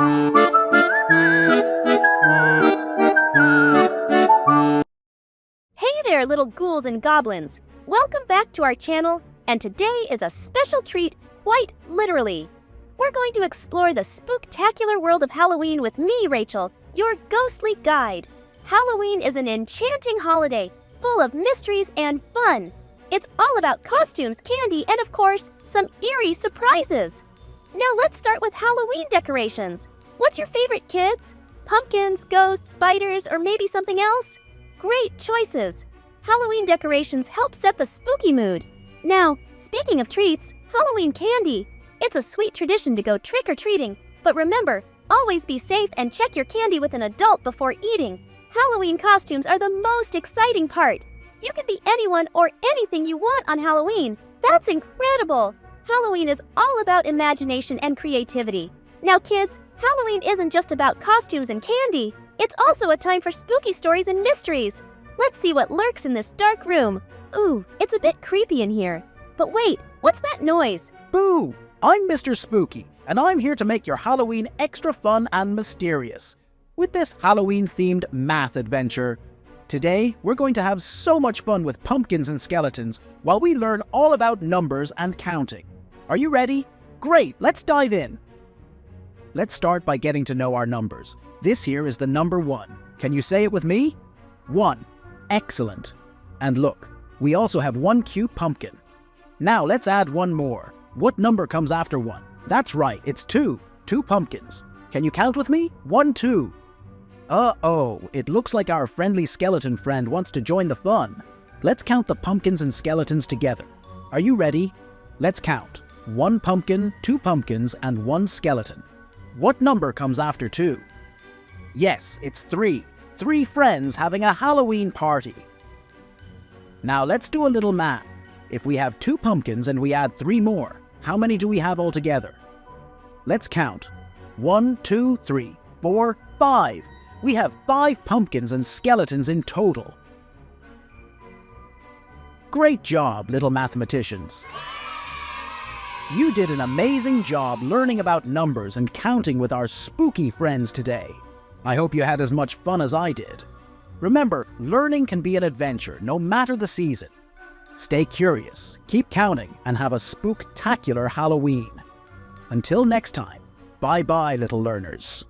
Hey there, little ghouls and goblins! Welcome back to our channel, and today is a special treat, quite literally. We're going to explore the spooktacular world of Halloween with me, Rachel, your ghostly guide. Halloween is an enchanting holiday, full of mysteries and fun. It's all about costumes, candy, and of course, some eerie surprises. Now let's start with Halloween decorations. What's your favorite, kids? Pumpkins, ghosts, spiders, or maybe something else? Great choices! Halloween decorations help set the spooky mood. Now, speaking of treats, Halloween candy. It's a sweet tradition to go trick-or-treating, but remember, always be safe and check your candy with an adult before eating. Halloween costumes are the most exciting part. You can be anyone or anything you want on Halloween. That's incredible! Halloween is all about imagination and creativity. Now kids, Halloween isn't just about costumes and candy. It's also a time for spooky stories and mysteries. Let's see what lurks in this dark room. Ooh, it's a bit creepy in here. But wait, what's that noise? Boo! I'm Mr. Spooky, and I'm here to make your Halloween extra fun and mysterious. With this Halloween-themed math adventure, today we're going to have so much fun with pumpkins and skeletons while we learn all about numbers and counting. Are you ready? Great, let's dive in. Let's start by getting to know our numbers. This here is the number 1. Can you say it with me? 1. Excellent. And look, we also have 1 cute pumpkin. Now let's add one more. What number comes after 1? That's right, it's 2. 2 pumpkins. Can you count with me? 1, 2. Uh-oh, it looks like our friendly skeleton friend wants to join the fun. Let's count the pumpkins and skeletons together. Are you ready? Let's count. 1 pumpkin, 2 pumpkins, and 1 skeleton. What number comes after 2? Yes, it's 3. 3 friends having a Halloween party. Now let's do a little math. If we have 2 pumpkins and we add 3 more, how many do we have altogether? Let's count. 1, 2, 3, 4, 5. We have 5 pumpkins and skeletons in total. Great job, little mathematicians. You did an amazing job learning about numbers and counting with our spooky friends today. I hope you had as much fun as I did. Remember, learning can be an adventure, no matter the season. Stay curious, keep counting, and have a spooktacular Halloween. Until next time, bye-bye, little learners.